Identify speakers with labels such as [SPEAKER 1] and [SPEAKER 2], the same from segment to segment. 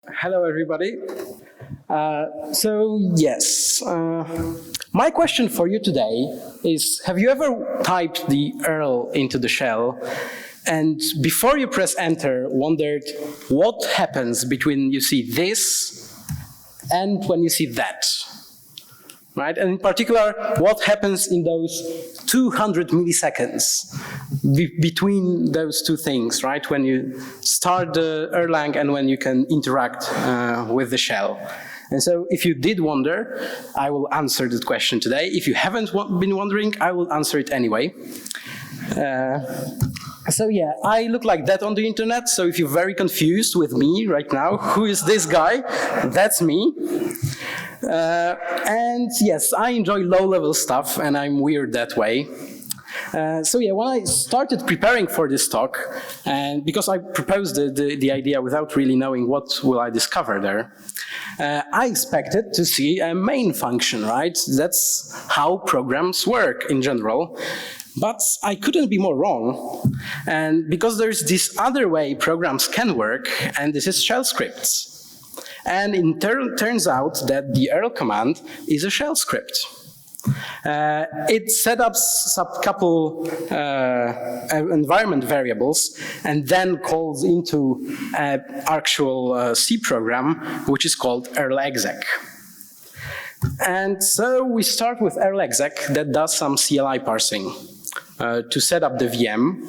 [SPEAKER 1] Hello, everybody. My question for you today is, have you ever typed the URL into the shell and before you press enter, wondered what happens between you see this and when you see that? Right? And in particular, what happens in those 200 milliseconds between those two things, right? When you start the Erlang and when you can interact with the shell. And so if you did wonder, I will answer that question today. If you haven't been wondering, I will answer it anyway. I look like that on the internet, so if you're very confused with me right now, who is this guy? That's me. And yes, I enjoy low-level stuff, and I'm weird that way. When I started preparing for this talk, and because I proposed the idea without really knowing what will I discover there, I expected to see a main function, right? That's how programs work in general. But I couldn't be more wrong. And because there's this other way programs can work, and this is shell scripts. And it turns out that the Erl command is a shell script. It set up a couple environment variables and then calls into an actual C program, which is called LegsAK. And so we start with LegsAK that does some CLI parsing to set up the VM.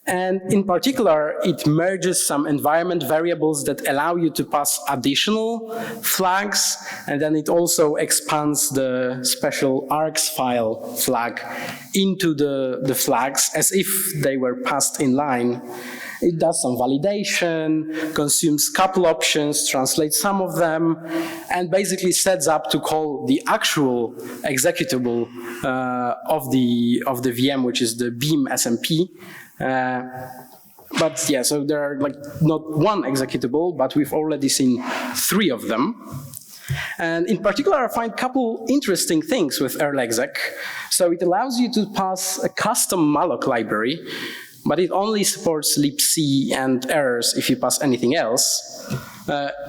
[SPEAKER 1] And in particular, it merges some environment variables that allow you to pass additional flags, and then it also expands the special args file flag into the flags as if they were passed in line. It does some validation, consumes a couple options, translates some of them, and basically sets up to call the actual executable of the VM, which is the beam SMP. So there are like not one executable, but we've already seen 3 of them. And in particular, I find a couple interesting things with LegsAK. So it allows you to pass a custom malloc library, but it only supports libc and errors if you pass anything else.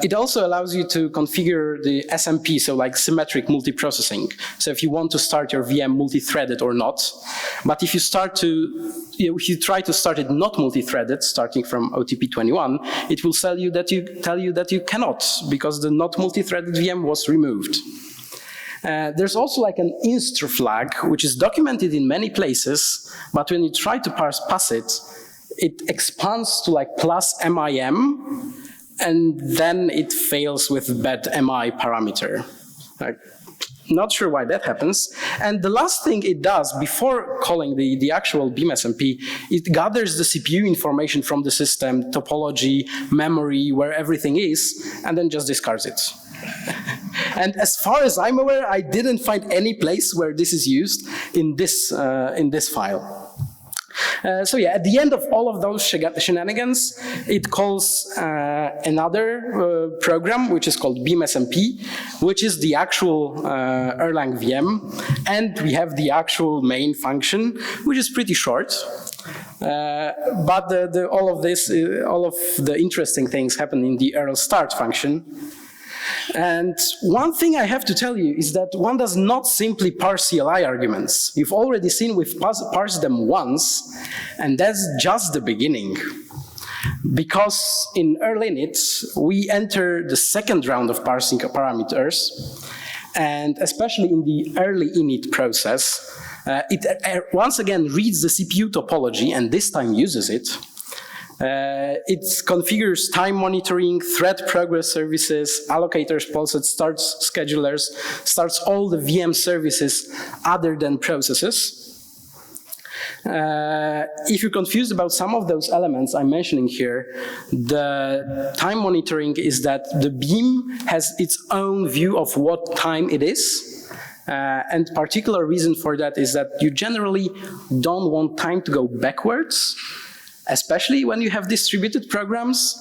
[SPEAKER 1] It also allows you to configure the SMP, so like symmetric multiprocessing. So if you want to start your VM multi-threaded or not, but if you try to start it not multi-threaded, starting from OTP 21, it will tell you that you cannot, because the not multi-threaded VM was removed. There's also like an instr flag, which is documented in many places, but when you try to pass it, it expands to like plus MIM, and then it fails with bad MI parameter. Not sure why that happens. And the last thing it does before calling the actual beam SMP, it gathers the CPU information from the system, topology, memory, where everything is, and then just discards it. And as far as I'm aware, I didn't find any place where this is used in this file. At the end of all of those shenanigans, it calls another program, which is called beamSMP, which is the actual Erlang VM, and we have the actual main function, which is pretty short. But all of the interesting things happen in the ErlStart function. And one thing I have to tell you is that one does not simply parse CLI arguments. You've already seen we've parsed them once, and that's just the beginning. Because in Erlinit, we enter the second round of parsing parameters, and especially in the early init process, it once again reads the CPU topology and this time uses it. It configures time monitoring, thread progress services, allocators, pulses, starts schedulers, starts all the VM services other than processes. If you're confused about some of those elements I'm mentioning here, the time monitoring is that the beam has its own view of what time it is. And particular reason for that is that you generally don't want time to go backwards, especially when you have distributed programs.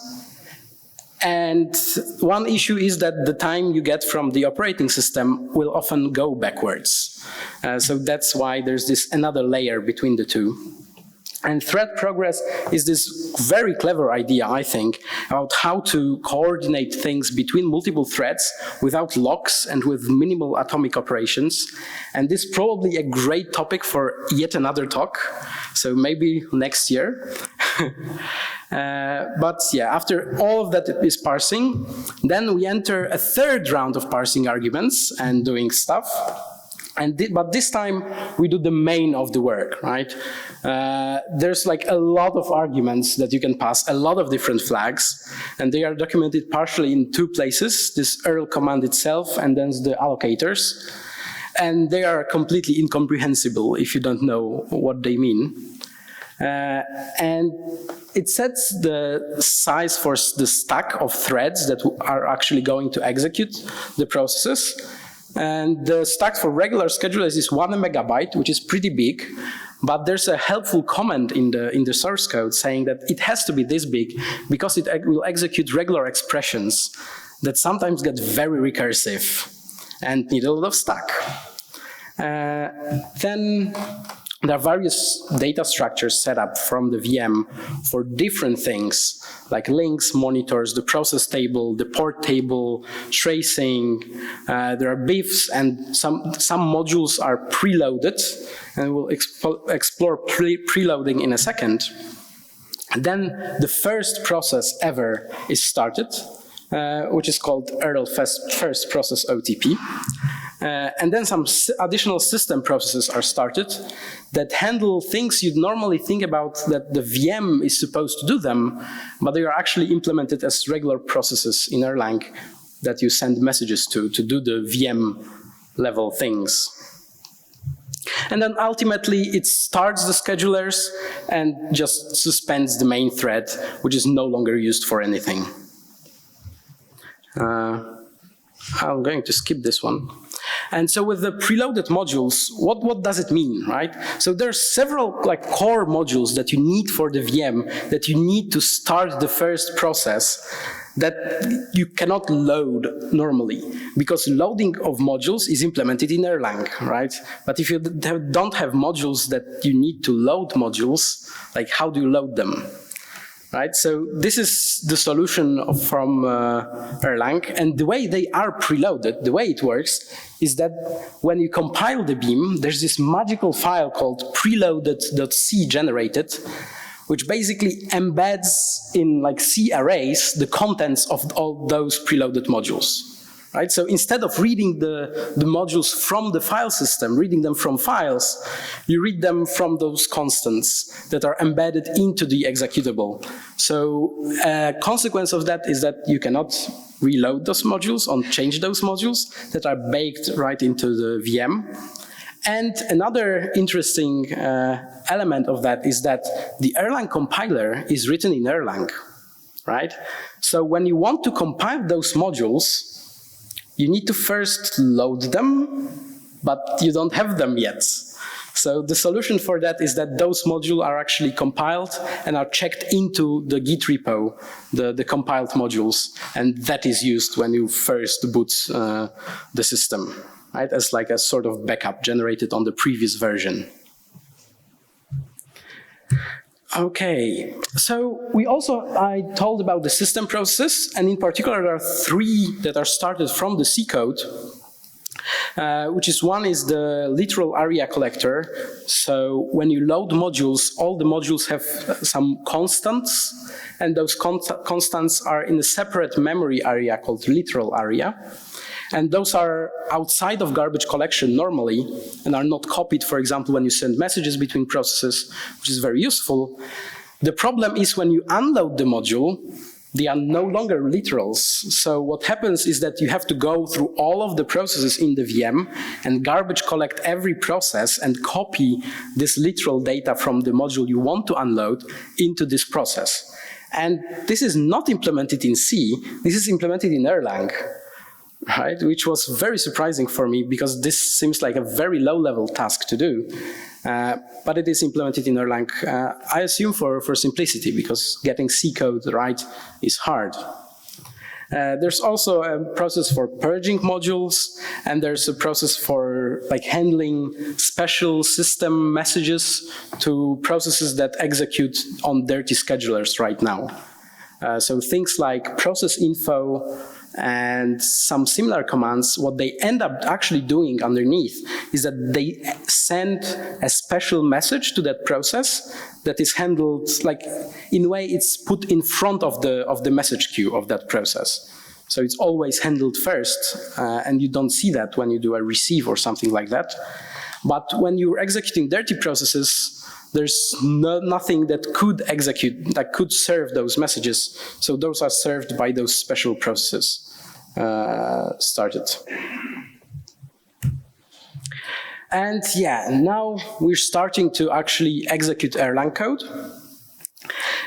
[SPEAKER 1] And one issue is that the time you get from the operating system will often go backwards. So that's why there's this another layer between the two. And thread progress is this very clever idea, I think, about how to coordinate things between multiple threads without locks and with minimal atomic operations. And this is probably a great topic for yet another talk, so maybe next year. But yeah, after all of that is parsing, then we enter a third round of parsing arguments and doing stuff. But this time, we do the main of the work, right? There's like a lot of arguments that you can pass, a lot of different flags, and they are documented partially in two places, this Erl command itself and then the allocators. And they are completely incomprehensible if you don't know what they mean. And it sets the size for the stack of threads that are actually going to execute the processes. And the stack for regular schedulers is 1 megabyte, which is pretty big, but there's a helpful comment in the source code saying that it has to be this big because it will execute regular expressions that sometimes get very recursive and need a lot of stack. Then there are various data structures set up from the VM for different things, like links, monitors, the process table, the port table, tracing. There are BIFs, and some modules are preloaded, and we'll explore preloading in a second. And then the first process ever is started, which is called Erl first process OTP. And then some additional system processes are started that handle things you'd normally think about that the VM is supposed to do them, but they are actually implemented as regular processes in Erlang that you send messages to do the VM level things. And then ultimately it starts the schedulers and just suspends the main thread, which is no longer used for anything. I'm going to skip this one. And so with the preloaded modules, what does it mean, right? So there's several like core modules that you need for the VM that you need to start the first process that you cannot load normally, because loading of modules is implemented in Erlang, right? But if you don't have modules that you need to load modules, like how do you load them? Right, so this is the solution from Erlang, and the way they are preloaded, the way it works, is that when you compile the beam, there's this magical file called preloaded.c generated, which basically embeds in like C arrays the contents of all those preloaded modules. Right? So instead of reading the modules from the file system, reading them from files, you read them from those constants that are embedded into the executable. So a consequence of that is that you cannot reload those modules or change those modules that are baked right into the VM. And another interesting element of that is that the Erlang compiler is written in Erlang, right? So when you want to compile those modules, you need to first load them, but you don't have them yet. So the solution for that is that those modules are actually compiled and are checked into the Git repo, the compiled modules, and that is used when you first boot the system, right? As like a sort of backup generated on the previous version. Okay, so I told about the system processes, and in particular there are 3 that are started from the C code, which is one is the literal area collector. So when you load modules, all the modules have some constants, and those constants are in a separate memory area called literal area. And those are outside of garbage collection normally and are not copied, for example, when you send messages between processes, which is very useful. The problem is when you unload the module, they are no longer literals. So what happens is that you have to go through all of the processes in the VM and garbage collect every process and copy this literal data from the module you want to unload into this process. And this is not implemented in C, this is implemented in Erlang. Right, which was very surprising for me because this seems like a very low-level task to do, but it is implemented in Erlang, I assume for simplicity, because getting C code right is hard. There's also a process for purging modules, and there's a process for like handling special system messages to processes that execute on dirty schedulers right now. So things like process info and some similar commands, what they end up actually doing underneath is that they send a special message to that process that is handled, like, in a way it's put in front of the message queue of that process. So it's always handled first, and you don't see that when you do a receive or something like that. But when you're executing dirty processes, there's nothing that could execute, that could serve those messages. So those are served by those special processes started. And yeah, now we're starting to actually execute Erlang code.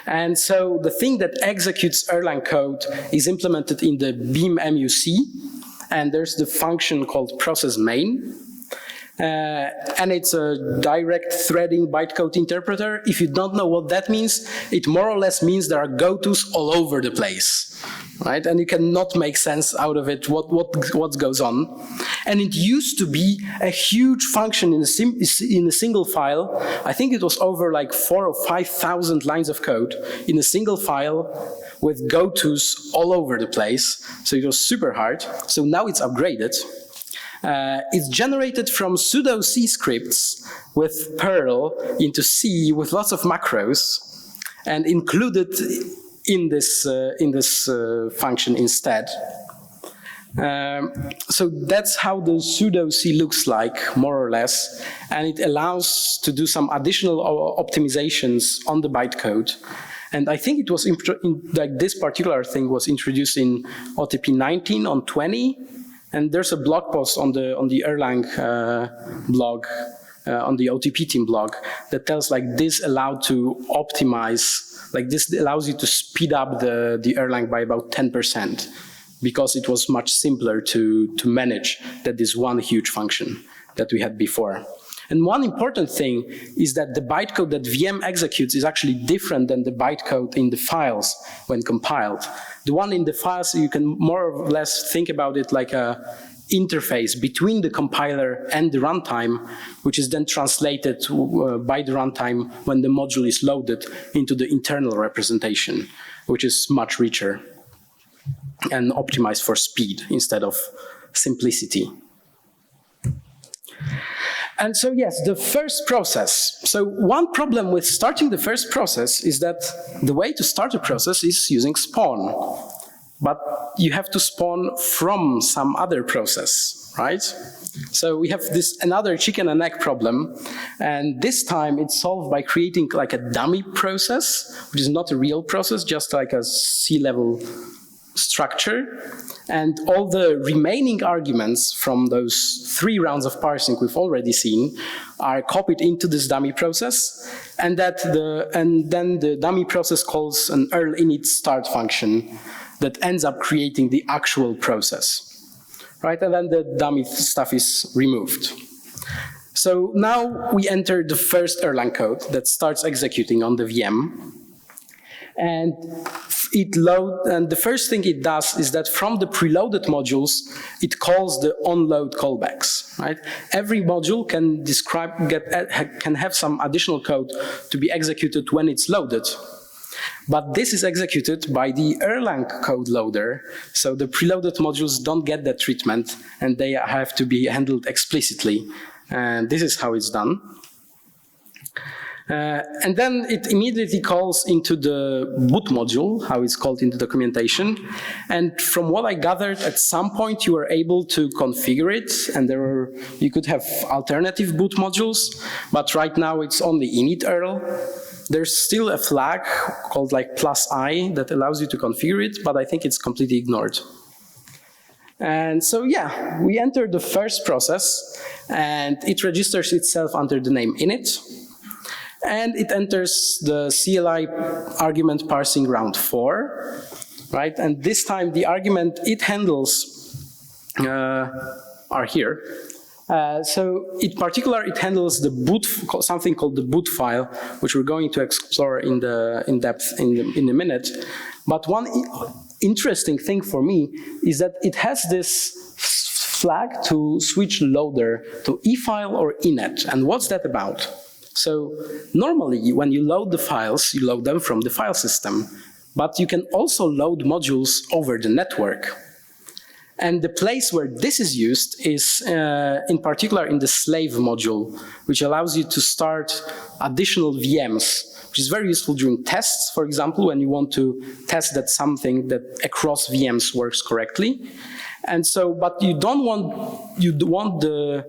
[SPEAKER 1] And so the thing that executes Erlang code is implemented in the Beam MUC, and there's the function called process main. And it's a direct threading bytecode interpreter. If you don't know what that means, it more or less means there are go-tos all over the place, right? And you cannot make sense out of it, what goes on. And it used to be a huge function in a single file. I think it was over like 4,000 or 5,000 lines of code in a single file with go-tos all over the place. So it was super hard. So now it's upgraded. It's generated from pseudo C scripts with Perl into C with lots of macros, and included in this function instead. So that's how the pseudo C looks like, more or less, and it allows to do some additional optimizations on the bytecode. And I think it was like this particular thing was introduced in OTP 19 on 20. And there's a blog post on the Erlang blog, on the OTP team blog, that tells like this allowed to optimize, like this allows you to speed up the Erlang by about 10%, because it was much simpler to manage than this one huge function that we had before. And one important thing is that the bytecode that VM executes is actually different than the bytecode in the files when compiled. The one in the files, you can more or less think about it like a interface between the compiler and the runtime, which is then translated by the runtime when the module is loaded into the internal representation, which is much richer and optimized for speed instead of simplicity. And so yes, the first process. So one problem with starting the first process is that the way to start a process is using spawn. But you have to spawn from some other process, right? So we have this another chicken and egg problem, and this time it's solved by creating like a dummy process, which is not a real process, just like a C-level structure, and all the remaining arguments from those 3 rounds of parsing we've already seen are copied into this dummy process, and then the dummy process calls an Erl init start function that ends up creating the actual process, right? And then the dummy stuff is removed. So now we enter the first Erlang code that starts executing on the VM. And the first thing it does is that from the preloaded modules, it calls the onload callbacks, right? Every module can have some additional code to be executed when it's loaded. But this is executed by the Erlang code loader, so the preloaded modules don't get that treatment, and they have to be handled explicitly. And this is how it's done. And then it immediately calls into the boot module, how it's called in the documentation. And from what I gathered, at some point you were able to configure it, and you could have alternative boot modules, but right now it's only init Erl. There's still a flag called like +i that allows you to configure it, but I think it's completely ignored. And so yeah, we enter the first process, and it registers itself under the name init. And it enters the CLI argument parsing round 4, right? And this time the argument it handles are here. So in particular, it handles the boot, something called the boot file, which we're going to explore in depth in a minute. But one interesting thing for me is that it has this flag to switch loader to e-file or inet. And what's that about? So normally, when you load the files, you load them from the file system. But you can also load modules over the network. And the place where this is used is in particular in the slave module, which allows you to start additional VMs, which is very useful during tests, for example, when you want to test that something that across VMs works correctly. And so, but you want the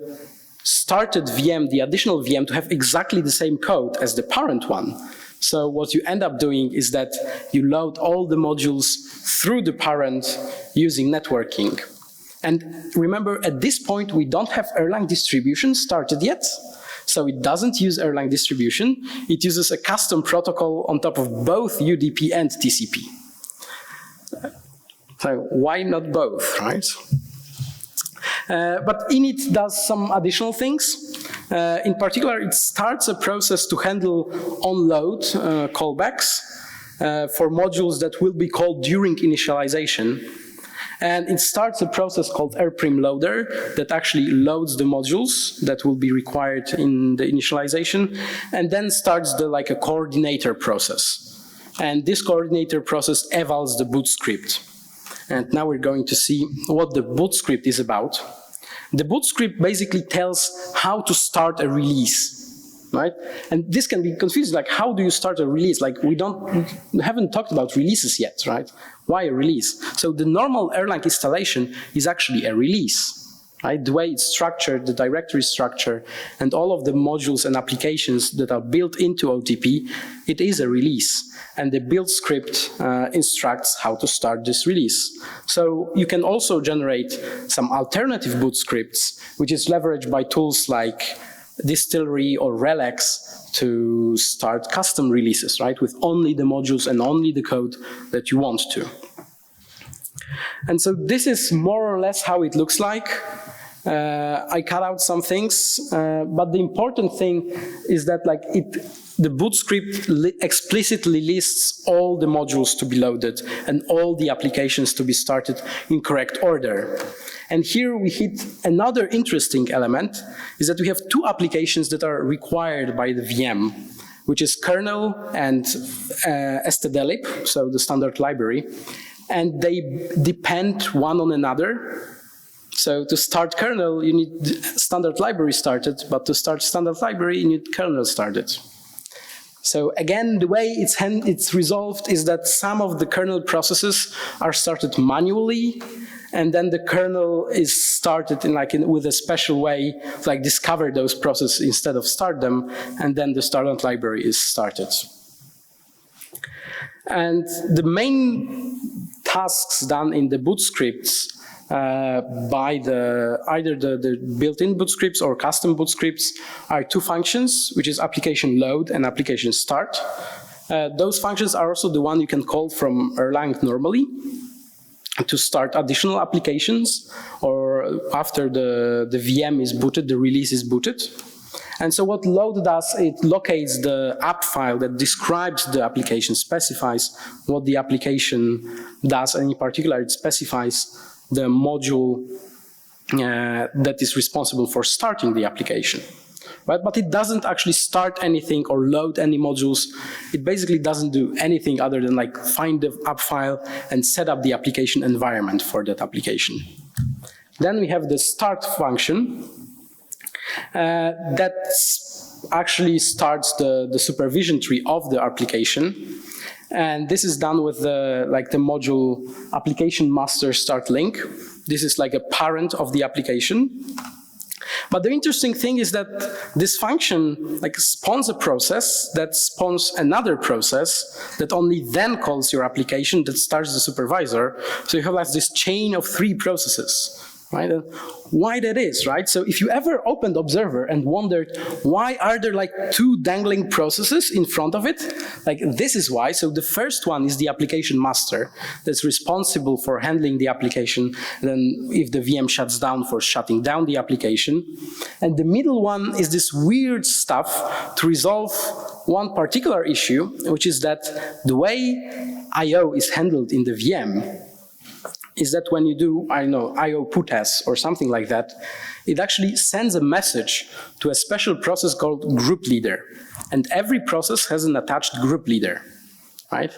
[SPEAKER 1] started VM, the additional VM, to have exactly the same code as the parent one. So what you end up doing is that you load all the modules through the parent using networking. And remember, at this point, we don't have Erlang distribution started yet. So it doesn't use Erlang distribution. It uses a custom protocol on top of both UDP and TCP. So why not both, right? But init does some additional things. In particular, it starts a process to handle onload callbacks for modules that will be called during initialization. And it starts a process called rprimloader that actually loads the modules that will be required in the initialization, and then starts like a coordinator process. And this coordinator process evals the boot script. And now we're going to see what the boot script is about. The boot script basically tells how to start a release, right? And this can be confusing, like how do you start a release? Like we haven't talked about releases yet, right? Why a release? So the normal Erlang installation is actually a release, right? The way it's structured, the directory structure, and all of the modules and applications that are built into OTP, it is a release. And the build script instructs how to start this release. So you can also generate some alternative boot scripts, which is leveraged by tools like Distillery or Relax to start custom releases, right? With only the modules and only the code that you want to. And so this is more or less how it looks like. I cut out some things, but the important thing is that like the boot script explicitly lists all the modules to be loaded and all the applications to be started in correct order. And here we hit another interesting element, is that we have two applications that are required by the VM, which is Kernel and Esther, so the standard library, and they depend one on another. So to start kernel, you need standard library started, but to start standard library, you need kernel started. So again, the way it's resolved is that some of the kernel processes are started manually, and then the kernel is started with a special way, like discover those processes instead of start them, and then the standard library is started. And the main tasks done in the boot scripts by either the built-in boot scripts or custom boot scripts are two functions, which is application load and application start. Those functions are also the one you can call from Erlang normally to start additional applications, or after the VM is booted, the release is booted. And so what load does, it locates the app file that describes the application, specifies what the application does, and in particular it specifies the module that is responsible for starting the application. Right? But it doesn't actually start anything or load any modules. It basically doesn't do anything other than like find the app file and set up the application environment for that application. Then we have the start function that actually starts the supervision tree of the application. And this is done with the module application master start link. This is like a parent of the application. But the interesting thing is that this function spawns a process that spawns another process that only then calls your application that starts the supervisor. So you have this chain of 3 processes. Right? Why that is, right? So if you ever opened Observer and wondered why are there 2 dangling processes in front of it, this is why. So the first one is the application master that's responsible for handling the application, then if the VM shuts down, for shutting down the application. And the middle one is this weird stuff to resolve one particular issue, which is that the way I/O is handled in the VM is that when you do, I don't know, I/O put-as or something like that, it actually sends a message to a special process called group leader. And every process has an attached group leader, right?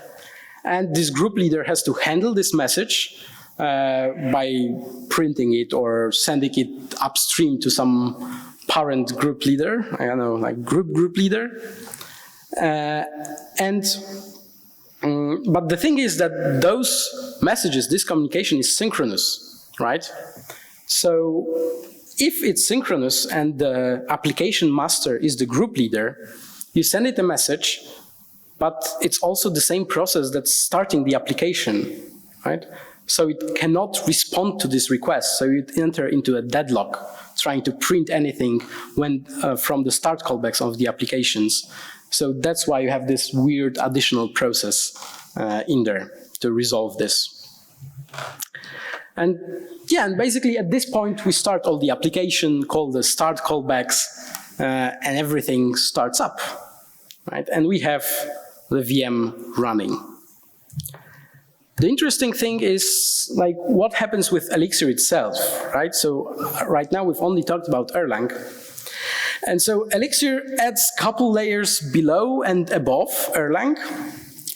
[SPEAKER 1] And this group leader has to handle this message by printing it or sending it upstream to some parent group leader, I don't know, like group leader. But the thing is that those messages, this communication is synchronous, right? So if it's synchronous and the application master is the group leader, you send it a message, but it's also the same process that's starting the application, right? So it cannot respond to this request. So you enter into a deadlock, trying to print anything when from the start callbacks of the applications. So that's why you have this weird additional process in there to resolve this. And yeah, and basically at this point we start all the application, call the start callbacks, and everything starts up, right? And we have the VM running. The interesting thing is like what happens with Elixir itself, right? So right now we've only talked about Erlang. And so Elixir adds a couple layers below and above Erlang.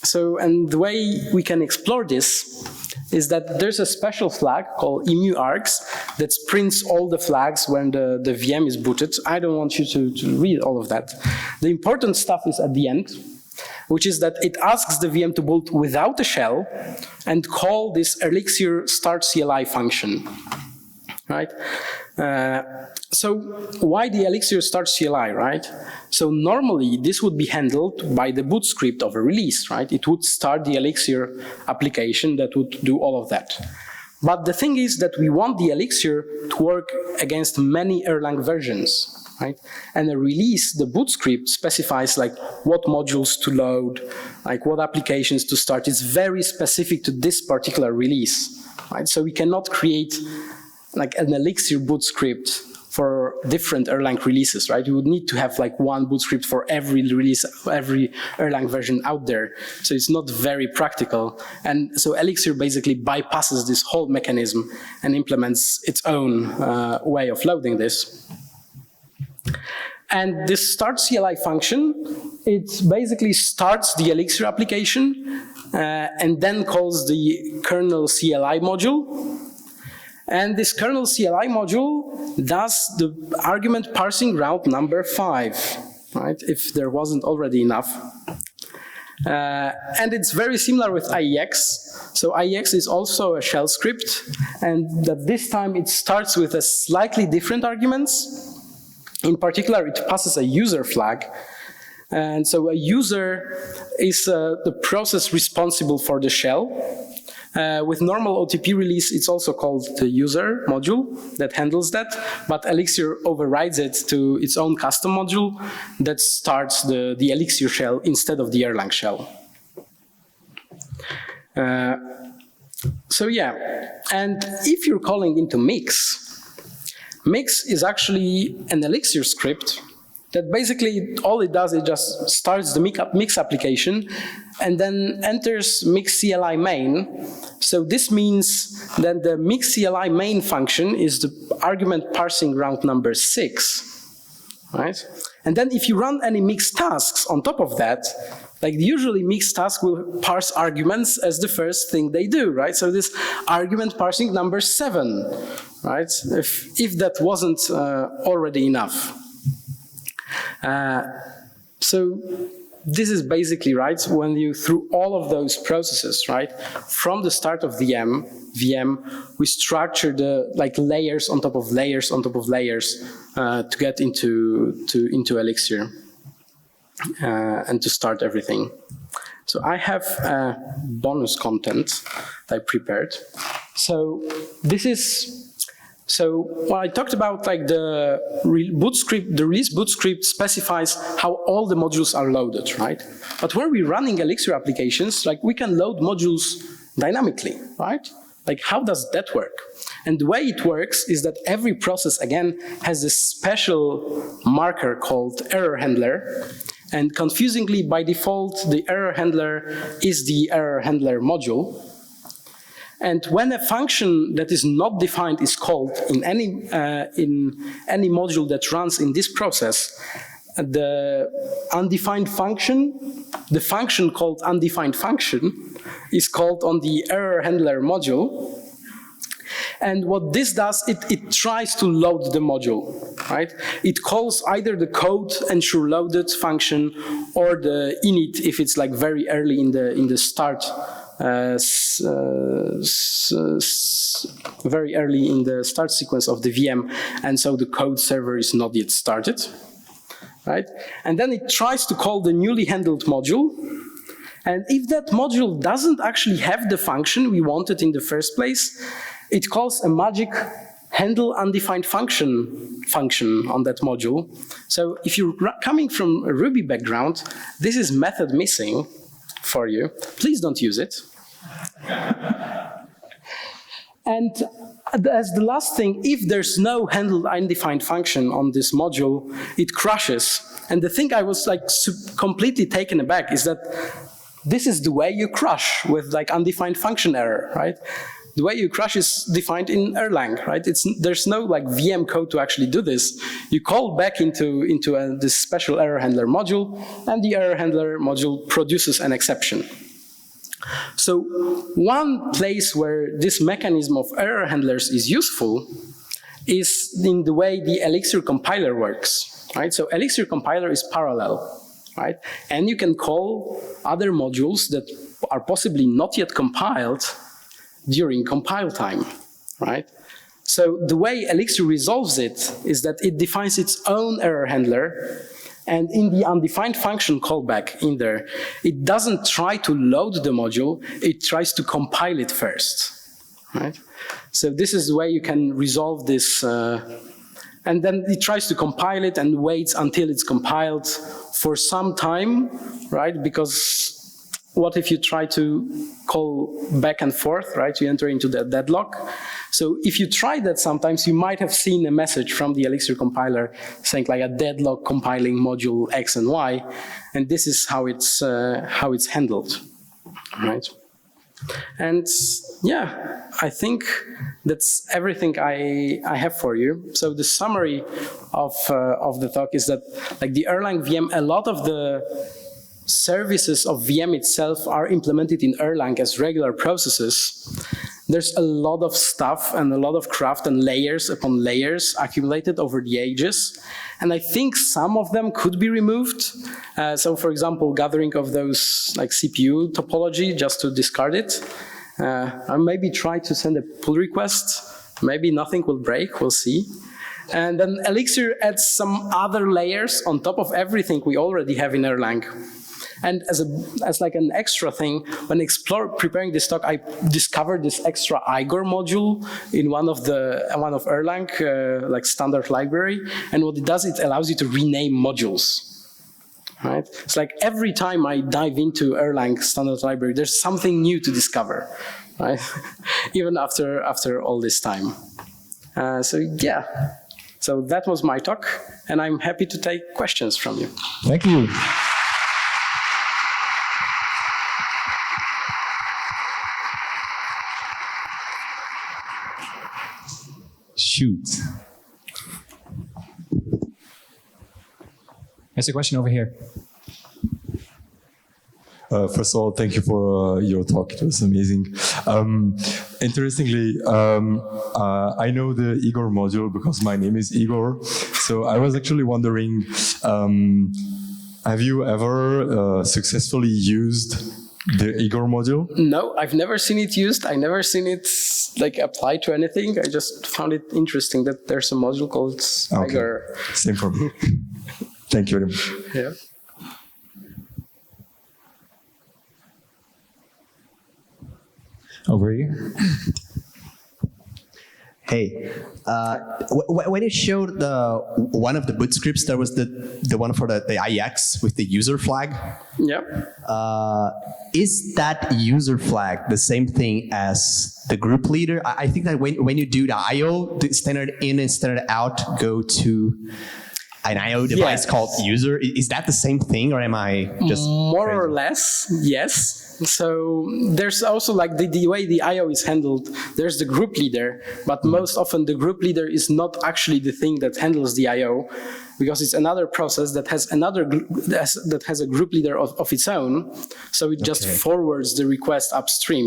[SPEAKER 1] So, and the way we can explore this is that there's a special flag called emu-args that prints all the flags when the VM is booted. I don't want you to read all of that. The important stuff is at the end, which is that it asks the VM to boot without a shell and call this Elixir start CLI function, right? So why the Elixir start CLI, right? So normally this would be handled by the boot script of a release, right? It would start the Elixir application that would do all of that. But the thing is that we want the Elixir to work against many Erlang versions, right? And a release, the boot script specifies like what modules to load, like what applications to start. It's very specific to this particular release, right? So we cannot create like an Elixir boot script for different Erlang releases, right? You would need to have like one boot script for every release, every Erlang version out there. So it's not very practical. And so Elixir basically bypasses this whole mechanism and implements its own way of loading this. And this start CLI function, it basically starts the Elixir application and then calls the kernel CLI module. And this kernel CLI module does the argument parsing route number 5, right? If there wasn't already enough. And it's very similar with IEX. So IEX is also a shell script, and that this time it starts with a slightly different arguments. In particular, it passes a user flag. And so a user is the process responsible for the shell. With normal OTP release, it's also called the user module that handles that, but Elixir overrides it to its own custom module that starts the Elixir shell instead of the Erlang shell. So yeah, and if you're calling into mix, mix is actually an Elixir script that basically all it does is just starts the mix application and then enters mix CLI main. So this means that the mix CLI main function is the argument parsing route number 6, right? And then if you run any mix tasks on top of that, like usually mix task will parse arguments as the first thing they do, right? So this argument parsing number 7, right? If that wasn't already enough. So this is basically, right, when you, through all of those processes, right, from the start of the VM, we structure the like layers on top of layers on top of layers to get into Elixir and to start everything. So I have bonus content that I prepared. So this is. So when I talked about like the release boot script specifies how all the modules are loaded, right? But when we're running Elixir applications, like we can load modules dynamically, right? Like how does that work? And the way it works is that every process, again, has this special marker called error handler. And confusingly, by default, the error handler is the error handler module. And when a function that is not defined is called in any module that runs in this process, the undefined function, the function called undefined function, is called on the error handler module. And what this does, it tries to load the module, right? It calls either the code ensure loaded function or the init if it's like very early in the start, very early in the start sequence of the VM, and so the code server is not yet started, right? And then it tries to call the newly handled module. And if that module doesn't actually have the function we wanted in the first place, it calls a magic handle undefined function on that module. So if you're coming from a Ruby background, this is method missing for you. Please don't use it. And as the last thing, if there's no handle undefined function on this module, it crashes. And the thing I was like completely taken aback is that this is the way you crash with like undefined function error, right? The way you crash is defined in Erlang, right? There's no like VM code to actually do this. You call back into this special error handler module, and the error handler module produces an exception. So one place where this mechanism of error handlers is useful is in the way the Elixir compiler works, right? So Elixir compiler is parallel, right? And you can call other modules that are possibly not yet compiled during compile time, right? So the way Elixir resolves it is that it defines its own error handler, and in the undefined function callback in there, it doesn't try to load the module, it tries to compile it first, right? So this is the way you can resolve this, and then it tries to compile it and waits until it's compiled for some time, right? Because what if you try to call back and forth, right? You enter into the deadlock. So if you try that sometimes, you might have seen a message from the Elixir compiler saying like a deadlock compiling module X and Y, and this is how it's handled, right? And yeah, I think that's everything I have for you. So the summary of the talk is that like the Erlang VM, a lot of the services of VM itself are implemented in Erlang as regular processes. There's a lot of stuff and a lot of craft and layers upon layers accumulated over the ages. And I think some of them could be removed. So for example, gathering of those like CPU topology just to discard it. Or maybe try to send a pull request. Maybe nothing will break, we'll see. And then Elixir adds some other layers on top of everything we already have in Erlang. And as like an extra thing, when preparing this talk, I discovered this extra Igor module in one of Erlang, like standard library. And what it does, it allows you to rename modules. Right? It's like every time I dive into Erlang standard library, there's something new to discover, right? Even after all this time. So yeah, so that was my talk, and I'm happy to take questions from you.
[SPEAKER 2] Thank you. Shoot. There's a question over here.
[SPEAKER 3] First of all, thank you for your talk. It was amazing. Interestingly, I know the Igor module because my name is Igor. So I was actually wondering, have you ever successfully used the Igor module?
[SPEAKER 1] No, I've never seen it used. I never seen it like applied to anything. I just found it interesting that there's a module called Igor.
[SPEAKER 3] Okay. Same for me. Thank you very much.
[SPEAKER 1] Yeah.
[SPEAKER 2] Over here.
[SPEAKER 4] Hey, when you showed one of the boot scripts, there was the one for the IX with the user flag.
[SPEAKER 1] Yeah.
[SPEAKER 4] Is that user flag the same thing as the group leader? I think that when you do the IO, the standard in and standard out go to an I/O device
[SPEAKER 1] Yes.
[SPEAKER 4] called user. Is that the same thing, or am I just
[SPEAKER 1] More or
[SPEAKER 4] crazy?
[SPEAKER 1] less, yes. So there's also like the way the I/O is handled, there's the group leader, but most often the group leader is not actually the thing that handles the I/O, because it's another process that has that has a group leader of its own. So it just forwards the request upstream,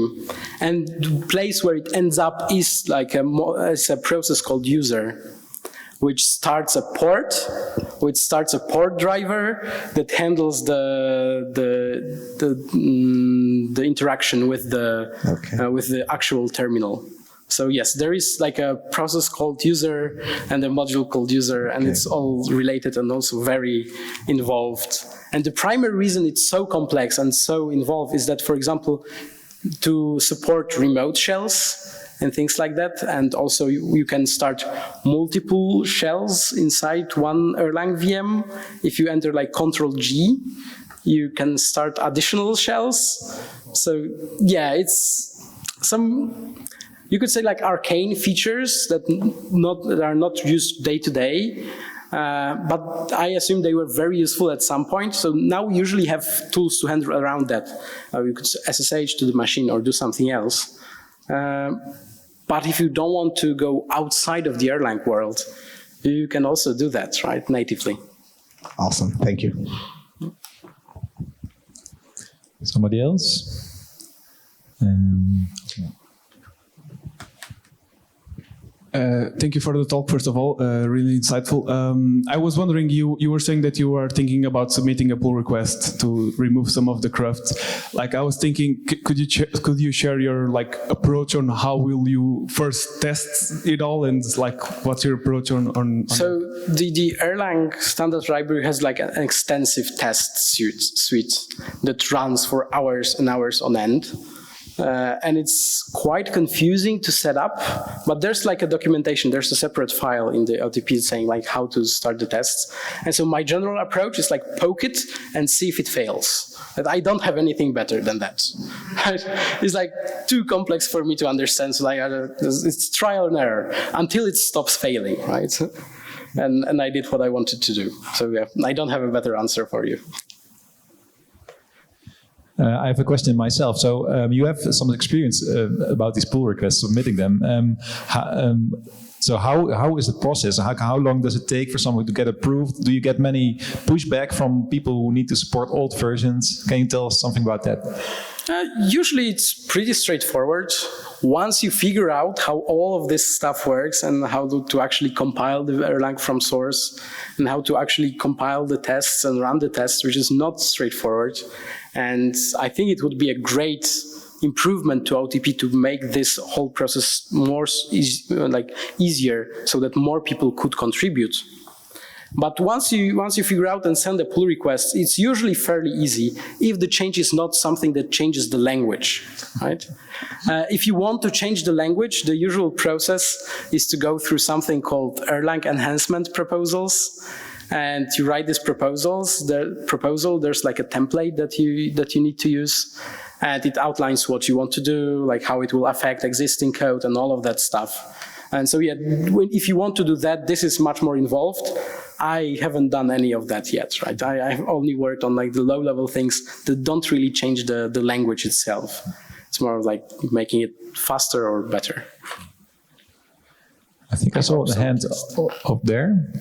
[SPEAKER 1] and the place where it ends up is like it's a process called user, which starts a port driver that handles the interaction with the actual terminal. So yes, there is like a process called user and a module called user, and it's all related and also very involved. And the primary reason it's so complex and so involved is that, for example, to support remote shells and things like that, and also you can start multiple shells inside one Erlang VM. If you enter like Ctrl-G, you can start additional shells. So yeah, it's some, you could say like arcane features that are not used day to day, but I assume they were very useful at some point. So now we usually have tools to handle around that. You could SSH to the machine or do something else. But if you don't want to go outside of the Erlang world, you can also do that, right, natively.
[SPEAKER 4] Awesome, thank you.
[SPEAKER 2] Somebody else?
[SPEAKER 5] Thank you for the talk, first of all, really insightful. I was wondering, you were saying that you are thinking about submitting a pull request to remove some of the cruft. Like, I was thinking, could you share your like approach on how will you first test it all, and like what's your approach on
[SPEAKER 1] So the Erlang standard library has like an extensive test suite that runs for hours and hours on end. And it's quite confusing to set up, but there's like a documentation, there's a separate file in the LTP saying like how to start the tests. And so my general approach is like poke it and see if it fails. And I don't have anything better than that. It's like too complex for me to understand, so like it's trial and error until it stops failing, right? And I did what I wanted to do. So yeah, I don't have a better answer for you.
[SPEAKER 2] I have a question myself. So you have some experience about these pull requests, submitting them. So how is the process? How long does it take for someone to get approved? Do you get many pushback from people who need to support old versions? Can you tell us something about that?
[SPEAKER 1] Usually it's pretty straightforward. Once you figure out how all of this stuff works and how to actually compile the Erlang from source and how to actually compile the tests and run the tests, which is not straightforward. And I think it would be a great improvement to OTP to make this whole process more easier so that more people could contribute. But once you figure out and send a pull request, it's usually fairly easy if the change is not something that changes the language, right? If you want to change the language, the usual process is to go through something called Erlang enhancement proposals. And you write these proposals. There's like a template that you need to use, and it outlines what you want to do, like how it will affect existing code and all of that stuff. And so yeah, if you want to do that, this is much more involved. I haven't done any of that yet, right? I've only worked on like the low-level things that don't really change the language itself. It's more like making it faster or better.
[SPEAKER 2] I think I saw the hand up there.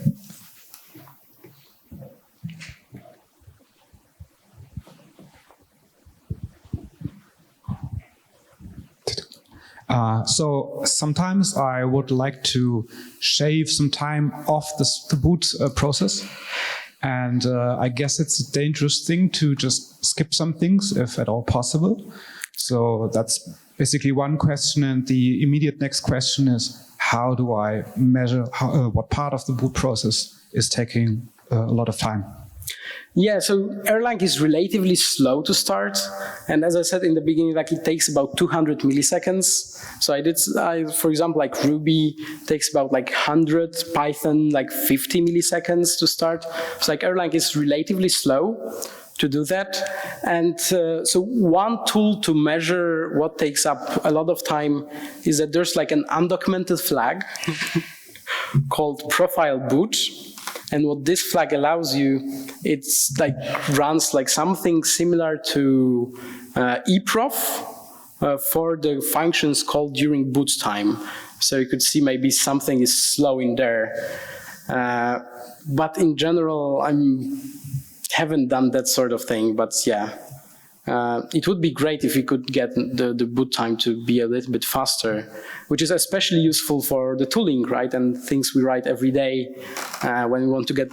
[SPEAKER 6] So sometimes I would like to shave some time off the boot process. And I guess it's a dangerous thing to just skip some things, if at all possible. So that's basically one question. And the immediate next question is, how do I measure what part of the boot process is taking a lot of time?
[SPEAKER 1] Yeah, so Erlang is relatively slow to start. And as I said in the beginning, like it takes about 200 milliseconds. So for example, like Ruby takes about like 100, Python like 50 milliseconds to start. So like Erlang is relatively slow to do that. And so one tool to measure what takes up a lot of time is that there's like an undocumented flag called profile boot. And what this flag allows you, it's like runs like something similar to eprof for the functions called during boot time. So you could see maybe something is slow in there. But in general, I haven't done that sort of thing, but yeah. It would be great if we could get the boot time to be a little bit faster, which is especially useful for the tooling, right? And things we write every day when we want to get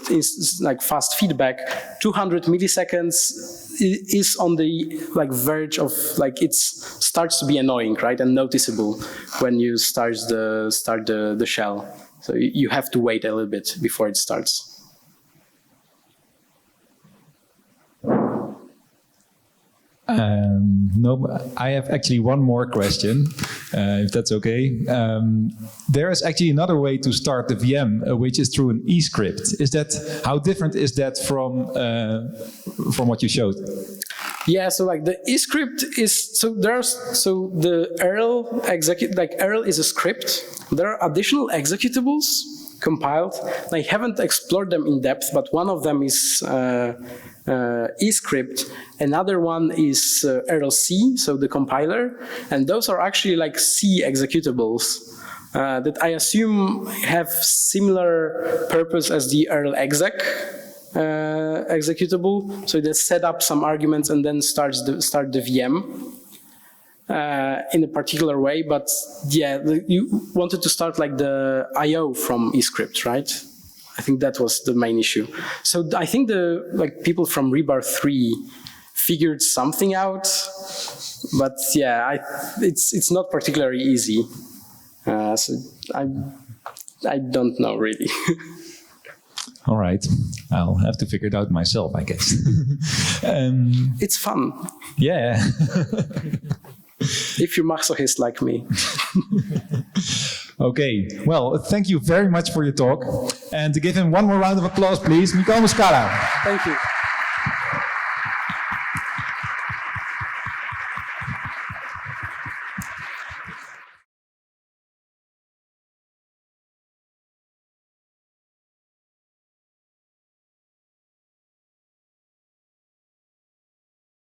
[SPEAKER 1] like fast feedback. 200 milliseconds is on the like verge of like it starts to be annoying, right? And noticeable when you start the shell. So you have to wait a little bit before it starts.
[SPEAKER 2] No, I have actually one more question, if that's okay. There is actually another way to start the VM, which is through an e-script. How different is that from what you showed?
[SPEAKER 1] Yeah, so like the e-script is the Erl Erl is a script. There are additional executables compiled. I haven't explored them in depth, but one of them is e-script. Another one is ErlC, so the compiler, and those are actually like C executables that I assume have similar purpose as the LegsAK executable. So they set up some arguments and then start the VM in a particular way. But yeah, you wanted to start like the I/O from e-script, right? I think that was the main issue. So I think the people from Rebar 3 figured something out, but yeah, it's not particularly easy. So I don't know really.
[SPEAKER 2] All right, I'll have to figure it out myself, I guess.
[SPEAKER 1] It's fun.
[SPEAKER 2] Yeah.
[SPEAKER 1] If you're masochist like me.
[SPEAKER 2] Okay, well, thank you very much for your talk. And to give him one more round of applause, please, Michał Muskała.
[SPEAKER 1] Thank you.